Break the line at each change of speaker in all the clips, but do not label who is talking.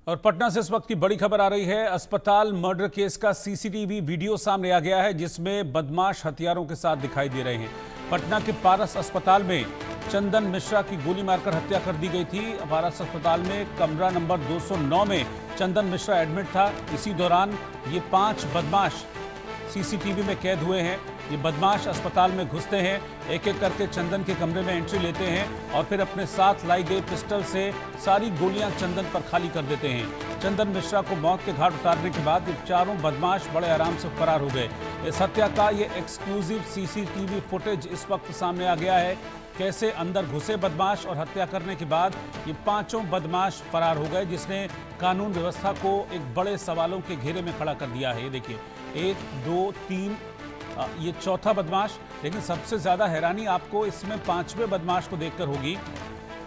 और पटना से इस वक्त की बड़ी खबर आ रही है। अस्पताल मर्डर केस का सीसीटीवी वीडियो सामने आ गया है, जिसमें बदमाश हथियारों के साथ दिखाई दे रहे हैं। पटना के पारस अस्पताल में चंदन मिश्रा की गोली मारकर हत्या कर दी गई थी। पारस अस्पताल में कमरा नंबर 209 में चंदन मिश्रा एडमिट था। इसी दौरान ये 5 बदमाश सीसीटीवी में कैद हुए हैं। ये बदमाश अस्पताल में घुसते हैं, एक एक करके चंदन के कमरे में एंट्री लेते हैं और फिर अपने साथ लाई गई पिस्टल से सारी गोलियां चंदन पर खाली कर देते हैं। चंदन मिश्रा को मौत के घाट उतारने के बाद ये चारों बदमाश बड़े आराम से फरार हो गए। इस हत्या का ये एक्सक्लूसिव सीसीटीवी फुटेज इस वक्त सामने आ गया है। कैसे अंदर घुसे बदमाश और हत्या करने के बाद ये 5 बदमाश फरार हो गए, जिसने कानून व्यवस्था को एक बड़े सवालों के घेरे में खड़ा कर दिया है। ये देखिए, 1, 2, 3, ये चौथा बदमाश। लेकिन सबसे ज्यादा हैरानी आपको इसमें 5वें बदमाश को देखकर होगी।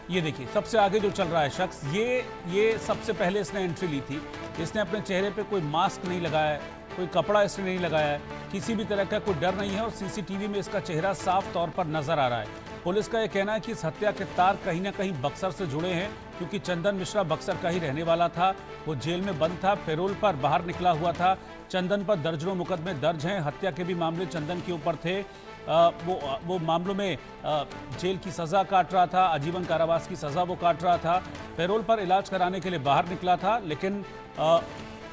ये देखिए, सबसे आगे जो चल रहा है शख्स, ये सबसे पहले इसने एंट्री ली थी। इसने अपने चेहरे पे कोई मास्क नहीं लगाया है, कोई कपड़ा इसने नहीं लगाया है, किसी भी तरह का कोई डर नहीं है और सीसीटीवी में इसका चेहरा साफ तौर पर नजर आ रहा है। पुलिस का यह कहना है कि इस हत्या के तार कहीं ना कहीं बक्सर से जुड़े हैं, क्योंकि चंदन मिश्रा बक्सर का ही रहने वाला था। वो जेल में बंद था, पैरोल पर बाहर निकला हुआ था। चंदन पर दर्जनों मुकदमे दर्ज हैं। हत्या के भी मामले चंदन के ऊपर थे। वो मामलों में जेल की सज़ा काट रहा था, आजीवन कारावास की सज़ा वो काट रहा था। पैरोल पर इलाज कराने के लिए बाहर निकला था, लेकिन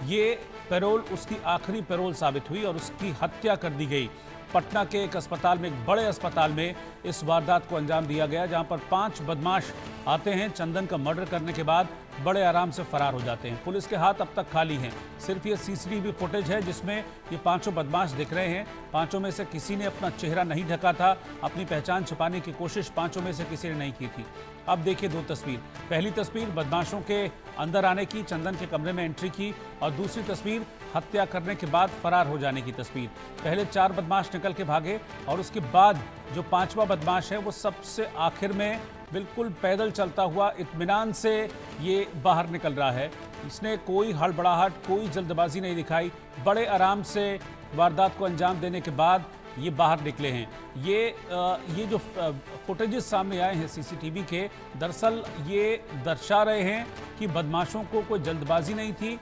ये पैरोल उसकी आखिरी पैरोल साबित हुई और उसकी हत्या कर दी गई। पटना के एक अस्पताल में, एक बड़े अस्पताल में इस वारदात को अंजाम दिया गया, जहां पर 5 बदमाश आते हैं, चंदन का मर्डर करने के बाद बड़े आराम से फरार हो जाते हैं। पुलिस के हाथ अब तक खाली हैं। सिर्फ ये सीसीटीवी फुटेज है जिसमें ये 5 बदमाश दिख रहे हैं। 5 में से किसी ने अपना चेहरा नहीं ढका था। अपनी पहचान छिपाने की कोशिश 5 में से किसी ने नहीं की थी। अब देखिए 2 तस्वीर। पहली तस्वीर बदमाशों के अंदर आने की, चंदन के कमरे में एंट्री की, और दूसरी तस्वीर हत्या करने के बाद फरार हो जाने की तस्वीर। पहले 4 बदमाश निकल के भागे और उसके बाद जो 5वां बदमाश है वो सबसे आखिर में बिल्कुल पैदल चलता हुआ इत्मीनान से ये बाहर निकल रहा है। इसने कोई हड़बड़ाहट, कोई जल्दबाजी नहीं दिखाई। बड़े आराम से वारदात को अंजाम देने के बाद ये बाहर निकले हैं। ये जो फुटेजेस सामने आए हैं सीसीटीवी के, दरअसल ये दर्शा रहे हैं कि बदमाशों को कोई जल्दबाजी नहीं थी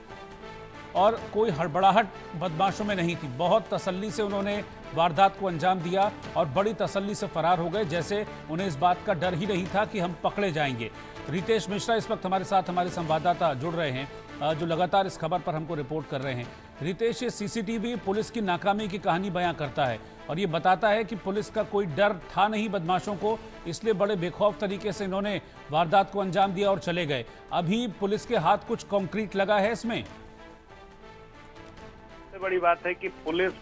और कोई हड़बड़ाहट बदमाशों में नहीं थी। बहुत तसल्ली से उन्होंने वारदात को अंजाम दिया और बड़ी तसल्ली से फरार हो गए, जैसे उन्हें इस बात का डर ही नहीं था कि हम पकड़े जाएंगे। रितेश मिश्रा इस वक्त हमारे साथ, हमारे संवाददाता जुड़ रहे हैं, जो लगातार इस खबर पर हमको रिपोर्ट कर रहे हैं। रितेश, ये सीसीटीवी पुलिस की नाकामी की कहानी बयां करता है और ये बताता है कि पुलिस का कोई डर था नहीं बदमाशों को, इसलिए बड़े बेखौफ तरीके से इन्होंने वारदात को अंजाम दिया और चले गए। अभी पुलिस के हाथ कुछ कॉन्क्रीट लगा है इसमें?
बड़ी बात है कि पुलिस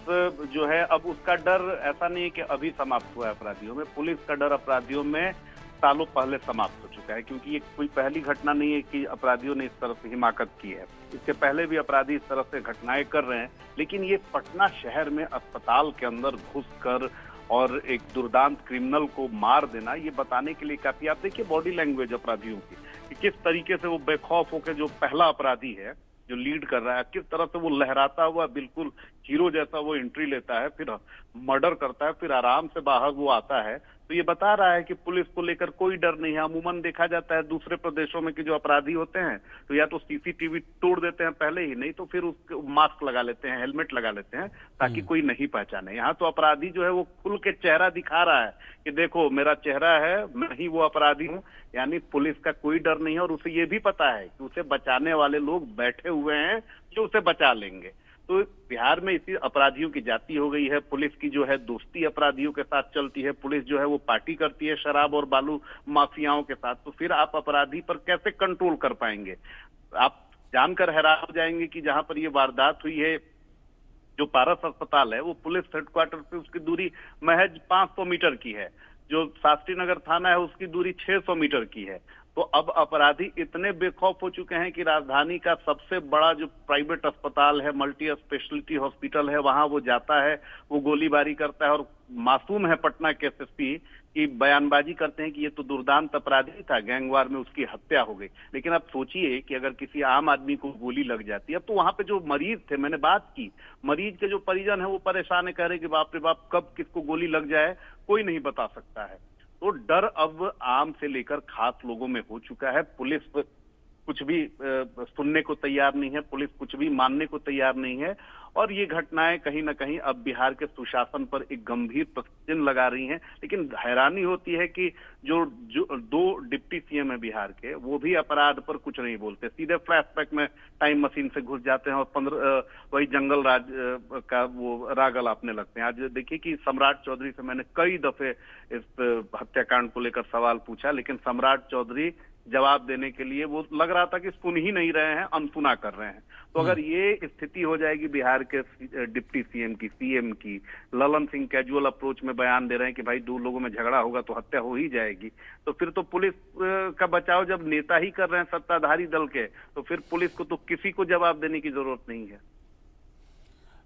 जो है, अब उसका डर ऐसा नहीं है कि अभी समाप्त हुआ है अपराधियों में। पुलिस का डर अपराधियों में सालों पहले समाप्त हो चुका है, क्योंकि ये कोई पहली घटना नहीं है कि अपराधियों ने इस तरह से हिमाकत की है। इसके पहले भी अपराधी इस तरह से घटनाएं कर रहे हैं, लेकिन ये पटना शहर में अस्पताल के अंदर घुसकर और एक दुर्दांत क्रिमिनल को मार देना, ये बताने के लिए काफी। आप देखिए बॉडी लैंग्वेज अपराधियों की, कि किस तरीके से वो बेखौफ होकर, जो पहला अपराधी है जो लीड कर रहा है, किस तरह से वो लहराता हुआ बिल्कुल हीरो जैसा वो एंट्री लेता है, फिर मर्डर करता है, फिर आराम से बाहर वो आता है। तो ये बता रहा है कि पुलिस को लेकर कोई डर नहीं है। अमूमन देखा जाता है दूसरे प्रदेशों में कि जो अपराधी होते हैं तो या तो सीसीटीवी तोड़ देते हैं पहले ही, नहीं तो फिर उसके मास्क लगा लेते हैं, हेलमेट लगा लेते हैं, ताकि कोई नहीं पहचाने। यहाँ तो अपराधी जो है वो खुल के चेहरा दिखा रहा है कि देखो मेरा चेहरा है, मैं ही वो अपराधी हूँ। यानी पुलिस का कोई डर नहीं है और उसे ये भी पता है कि उसे बचाने वाले लोग बैठे हुए हैं जो उसे बचा लेंगे। तो बिहार में इसी अपराधियों की जाति हो गई है। पुलिस की जो है दोस्ती अपराधियों के साथ चलती है। पुलिस जो है वो पार्टी करती है शराब और बालू माफियाओं के साथ। तो फिर आप अपराधी पर कैसे कंट्रोल कर पाएंगे? आप जानकर हैरान हो जाएंगे कि जहां पर ये वारदात हुई है, जो पारस अस्पताल है, वो पुलिस हेडक्वार्टर से उसकी दूरी महज 500 मीटर की है। जो शास्त्री नगर थाना है उसकी दूरी 600 मीटर की है। तो अब अपराधी इतने बेखौफ हो चुके हैं कि राजधानी का सबसे बड़ा जो प्राइवेट अस्पताल है, मल्टी स्पेशलिटी हॉस्पिटल है, वहां वो जाता है, वो गोलीबारी करता है। और मासूम है पटना के एसएसपी की बयानबाजी करते हैं कि ये तो दुर्दांत अपराधी था, गैंगवार में उसकी हत्या हो गई। लेकिन अब सोचिए कि अगर किसी आम आदमी को गोली लग जाती है, अब तो वहां पे जो मरीज थे, मैंने बात की, मरीज के जो परिजन है वो परेशान है, कह रहे कि बाप रे बाप कब किसको गोली लग जाए कोई नहीं बता सकता है। तो डर अब आम से लेकर खास लोगों में हो चुका है। पुलिस कुछ भी सुनने को तैयार नहीं है, पुलिस कुछ भी मानने को तैयार नहीं है। और ये घटनाएं कहीं ना कहीं अब बिहार के सुशासन पर एक गंभीर प्रश्न चिन्ह लगा रही हैं। लेकिन हैरानी होती है कि जो जो दो डिप्टी सीएम है बिहार के, वो भी अपराध पर कुछ नहीं बोलते, सीधे फ्लैशबैक में टाइम मशीन से घुस जाते हैं और वही जंगल राज का वो राग अलापने लगते हैं। आज देखिए कि सम्राट चौधरी से मैंने कई दफे इस हत्याकांड को लेकर सवाल पूछा, लेकिन सम्राट चौधरी जवाब देने के लिए वो लग रहा था कि सुन ही नहीं रहे हैं, अनसुना कर रहे हैं। तो अगर ये स्थिति हो जाएगी बिहार के डिप्टी सीएम की, सीएम की, ललन सिंह कैजुअल अप्रोच में बयान दे रहे हैं कि भाई दो लोगों में झगड़ा होगा तो हत्या हो ही जाएगी, तो फिर तो पुलिस का बचाव जब नेता ही कर रहे हैं सत्ताधारी दल के, तो फिर पुलिस को तो किसी को जवाब देने की जरूरत नहीं है।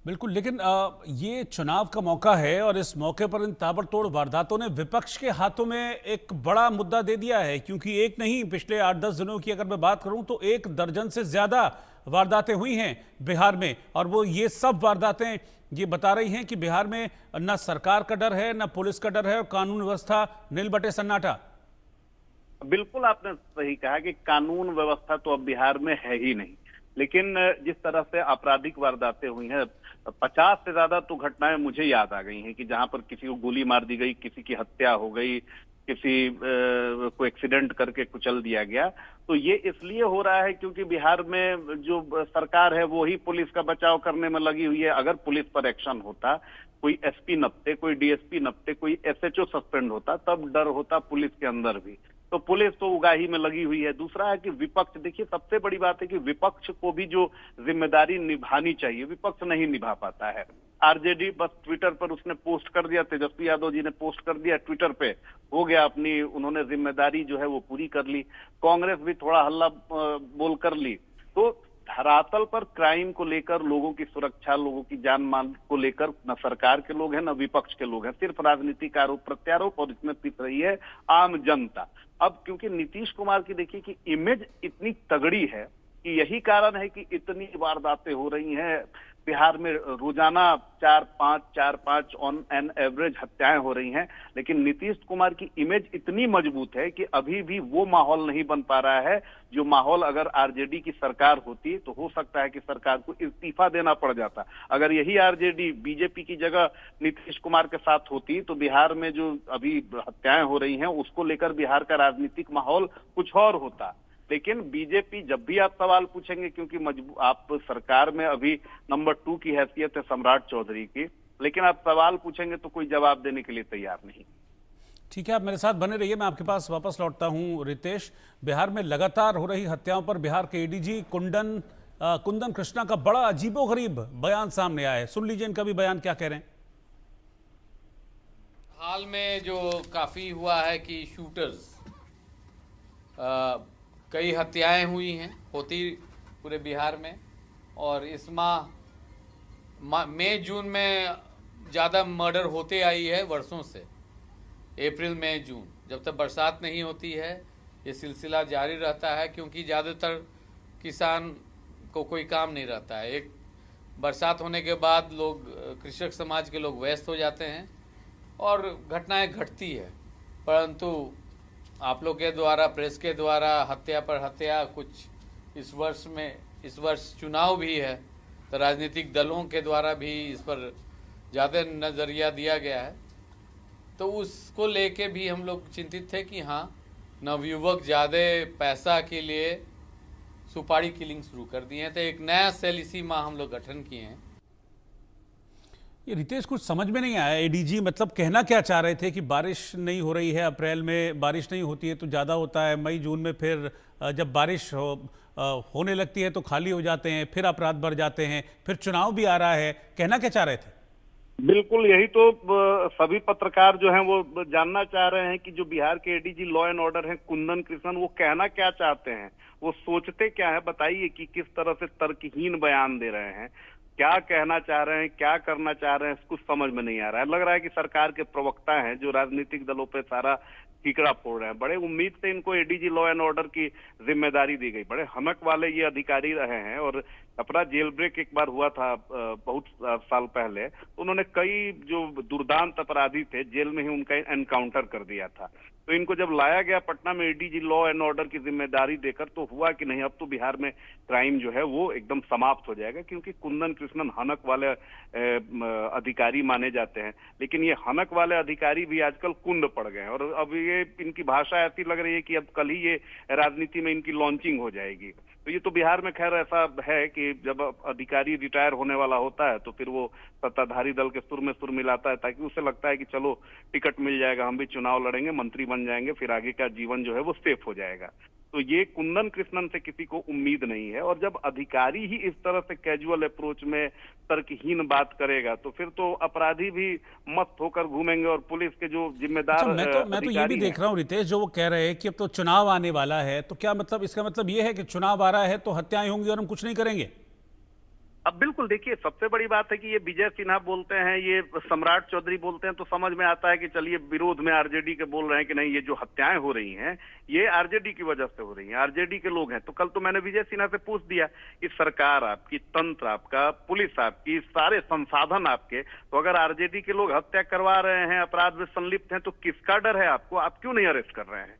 बिल्कुल, लेकिन ये चुनाव का मौका है और इस मौके पर इन ताबड़तोड़ वारदातों ने विपक्ष के हाथों में एक बड़ा मुद्दा दे दिया है, क्योंकि एक नहीं, पिछले 8-10 दिनों की अगर मैं बात करूं तो 1 दर्जन से ज्यादा वारदातें हुई हैं बिहार में। और वो ये सब वारदातें ये बता रही हैं कि बिहार में न सरकार का डर है, न पुलिस का डर है, और कानून व्यवस्था नील बटे सन्नाटा।
बिल्कुल आपने सही कहा कि कानून व्यवस्था तो अब बिहार में है ही नहीं। लेकिन जिस तरह से आपराधिक वारदातें हुई हैं, 50 से ज्यादा तो घटनाएं मुझे याद आ गई हैं कि जहां पर किसी को गोली मार दी गई, किसी की हत्या हो गई, किसी को एक्सीडेंट करके कुचल दिया गया। तो ये इसलिए हो रहा है क्योंकि बिहार में जो सरकार है वो ही पुलिस का बचाव करने में लगी हुई है। अगर पुलिस पर एक्शन होता, कोई एसपी नपते, कोई डीएसपी नपते, कोई एसएचओ सस्पेंड होता, तब डर होता पुलिस के अंदर भी। तो पुलिस तो उगाही में लगी हुई है। दूसरा है कि विपक्ष, देखिए सबसे बड़ी बात है कि विपक्ष को भी जो जिम्मेदारी निभानी चाहिए विपक्ष नहीं निभा पाता है। आरजेडी बस ट्विटर पर उसने पोस्ट कर दिया, तेजस्वी यादव जी ने पोस्ट कर दिया ट्विटर पे, हो गया, अपनी उन्होंने जिम्मेदारी जो है वो पूरी कर ली। कांग्रेस भी थोड़ा हल्ला बोल कर ली। तो धरातल पर क्राइम को लेकर, लोगों की सुरक्षा, लोगों की जान माल को लेकर न सरकार के लोग हैं न विपक्ष के लोग हैं, सिर्फ राजनीतिक आरोप प्रत्यारोप, और इसमें पिस रही है आम जनता। अब क्योंकि नीतीश कुमार की देखिए कि इमेज इतनी तगड़ी है कि यही कारण है कि इतनी वारदातें हो रही हैं बिहार में। रोजाना 4-5 ऑन एन एवरेज हत्याएं हो रही हैं। लेकिन नीतीश कुमार की इमेज इतनी मजबूत है कि अभी भी वो माहौल नहीं बन पा रहा है जो माहौल अगर आरजेडी की सरकार होती तो हो सकता है कि सरकार को इस्तीफा देना पड़ जाता। अगर यही आरजेडी बीजेपी की जगह नीतीश कुमार के साथ होती तो बिहार में जो अभी हत्याएं हो रही हैं उसको लेकर बिहार का राजनीतिक माहौल कुछ और होता। लेकिन बीजेपी, जब भी आप सवाल पूछेंगे, क्योंकि आप सरकार में अभी नंबर 2 की हैसियत है सम्राट चौधरी की, लेकिन आप सवाल पूछेंगे तो कोई जवाब देने के लिए तैयार नहीं।
ठीक है, आप मेरे साथ बने रहिए, मैं आपके पास वापस लौटता हूं। रितेश, बिहार में लगातार हो रही हत्याओं पर बिहार के एडीजी कुंदन कृष्णा का बड़ा अजीबोगरीब बयान सामने आया है। सुन लीजिए इनका भी बयान क्या कह रहे हैं।
हाल में जो काफी हुआ है कि शूटर्स, कई हत्याएं हुई हैं, होती पूरे बिहार में, और इस मई जून में ज़्यादा मर्डर होते आई है वर्षों से। अप्रैल मई जून, जब तक बरसात नहीं होती है ये सिलसिला जारी रहता है, क्योंकि ज़्यादातर किसान को कोई काम नहीं रहता है। एक बरसात होने के बाद लोग, कृषक समाज के लोग व्यस्त हो जाते हैं और घटनाएं घटती है। परंतु आप लोग के द्वारा, प्रेस के द्वारा हत्या पर हत्या, कुछ इस वर्ष चुनाव भी है तो राजनीतिक दलों के द्वारा भी इस पर ज़्यादा नज़रिया दिया गया है। तो उसको लेके भी हम लोग चिंतित थे कि हाँ, नवयुवक ज़्यादा पैसा के लिए सुपारी किलिंग शुरू कर दिए हैं। तो एक नया सेल इसी माह हम लोग गठन किए हैं।
ये रितेश, कुछ समझ में नहीं आया, एडीजी मतलब कहना क्या चाह रहे थे कि बारिश नहीं हो रही है, अप्रैल में बारिश नहीं होती है तो ज़्यादा होता है, मई जून में फिर जब बारिश होने लगती है तो खाली हो जाते हैं, फिर अपराध बढ़ जाते हैं, फिर चुनाव भी आ रहा है, कहना क्या चाह रहे थे?
बिल्कुल, यही तो सभी पत्रकार जो हैं वो जानना चाह रहे हैं कि जो बिहार के एडीजी लॉ एंड ऑर्डर हैं कुंदन कृष्णन, वो कहना क्या चाहते हैं, वो सोचते क्या है। बताइए कि किस तरह से तर्कहीन बयान दे रहे हैं, क्या कहना चाह रहे हैं, क्या करना चाह रहे हैं, कुछ समझ में नहीं आ रहा है। लग रहा है कि सरकार के प्रवक्ता हैं जो राजनीतिक दलों पे सारा कीकड़ा फोड़ रहे हैं। बड़े उम्मीद से इनको एडीजी लॉ एंड ऑर्डर की जिम्मेदारी दी गई, बड़े हनक वाले ये अधिकारी रहे हैं। और अपना जेल ब्रेक एक बार हुआ था बहुत साल पहले, उन्होंने कई जो दुर्दांत अपराधी थे जेल में ही उनका एनकाउंटर कर दिया था। तो इनको जब लाया गया पटना में एडीजी लॉ एंड ऑर्डर की जिम्मेदारी देकर, तो हुआ कि नहीं अब तो बिहार में क्राइम जो है वो एकदम समाप्त हो जाएगा, क्योंकि कुंदन कृष्णन हनक वाले अधिकारी माने जाते हैं, लेकिन ये हनक वाले अधिकारी भी आजकल कुंड पड़ गए हैं। और अब ये इनकी भाषा ऐसी लग रही है कि अब कल ही ये राजनीति में इनकी लॉन्चिंग हो जाएगी। तो ये तो बिहार में खैर ऐसा है कि जब अधिकारी रिटायर होने वाला होता है तो फिर वो सत्ताधारी दल के सुर में सुर मिलाता है, ताकि उसे लगता है कि चलो टिकट मिल जाएगा, हम भी चुनाव लड़ेंगे, मंत्री बन जाएंगे, फिर आगे का जीवन जो है वो सेफ हो जाएगा। तो ये कुंदन कृष्णन से किसी को उम्मीद नहीं है। और जब अधिकारी ही इस तरह से कैजुअल अप्रोच में तर्कहीन बात करेगा, तो फिर तो अपराधी भी मस्त होकर घूमेंगे और पुलिस के जो जिम्मेदार
अच्छा, मैं तो ये भी देख रहा हूँ रितेश, जो वो कह रहे हैं कि अब तो चुनाव आने वाला है, तो क्या मतलब, इसका मतलब ये है कि चुनाव आ रहा है तो हत्याएं होंगी और हम कुछ नहीं करेंगे?
अब बिल्कुल देखिए, सबसे बड़ी बात है कि ये विजय सिन्हा बोलते हैं, ये सम्राट चौधरी बोलते हैं, तो समझ में आता है कि चलिए विरोध में आरजेडी के बोल रहे हैं कि नहीं, ये जो हत्याएं हो रही हैं ये आरजेडी की वजह से हो रही हैं, आरजेडी के लोग हैं। तो कल तो मैंने विजय सिन्हा से पूछ दिया कि सरकार आपकी, तंत्र आपका, पुलिस आपकी, सारे संसाधन आपके, तो अगर आरजेडी के लोग हत्या करवा रहे हैं, अपराध में संलिप्त हैं, तो किसका डर है आपको? आप क्यों नहीं अरेस्ट कर रहे हैं?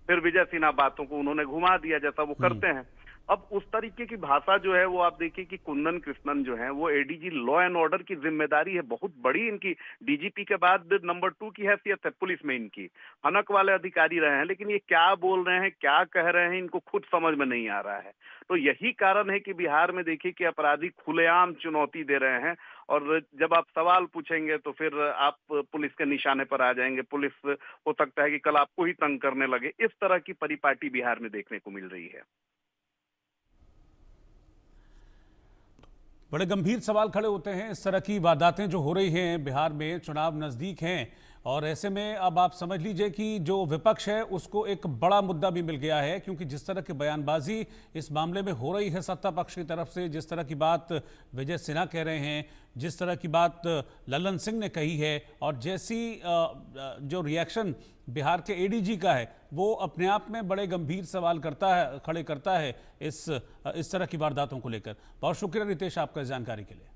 फिर विजय सिन्हा बातों को उन्होंने घुमा दिया, जैसा वो करते हैं। अब उस तरीके की भाषा जो है वो आप देखिए कि कुंदन कृष्णन जो है वो एडीजी लॉ एंड ऑर्डर की जिम्मेदारी है बहुत बड़ी इनकी, डीजीपी के बाद नंबर 2 की हैसियत है पुलिस में इनकी, हनक वाले अधिकारी रहे हैं, लेकिन ये क्या बोल रहे हैं, क्या कह रहे हैं, इनको खुद समझ में नहीं आ रहा है। तो यही कारण है कि बिहार में देखिए कि अपराधी खुलेआम चुनौती दे रहे हैं, और जब आप सवाल पूछेंगे तो फिर आप पुलिस के निशाने पर आ जाएंगे, पुलिस हो सकता है कि कल आपको ही तंग करने लगे। इस तरह की परिपाटी बिहार में देखने को मिल रही है।
बड़े गंभीर सवाल खड़े होते हैं। इस तरह की वारदातें जो हो रही हैं बिहार में, चुनाव नज़दीक हैं, और ऐसे में अब आप समझ लीजिए कि जो विपक्ष है उसको एक बड़ा मुद्दा भी मिल गया है, क्योंकि जिस तरह की बयानबाजी इस मामले में हो रही है सत्ता पक्ष की तरफ से, जिस तरह की बात विजय सिन्हा कह रहे हैं, जिस तरह की बात ललन सिंह ने कही है, और जैसी जो रिएक्शन बिहार के एडीजी का है, वो अपने आप में बड़े गंभीर सवाल खड़े करता है इस तरह की वारदातों को लेकर। बहुत शुक्रिया रितेश आपका इस जानकारी के लिए।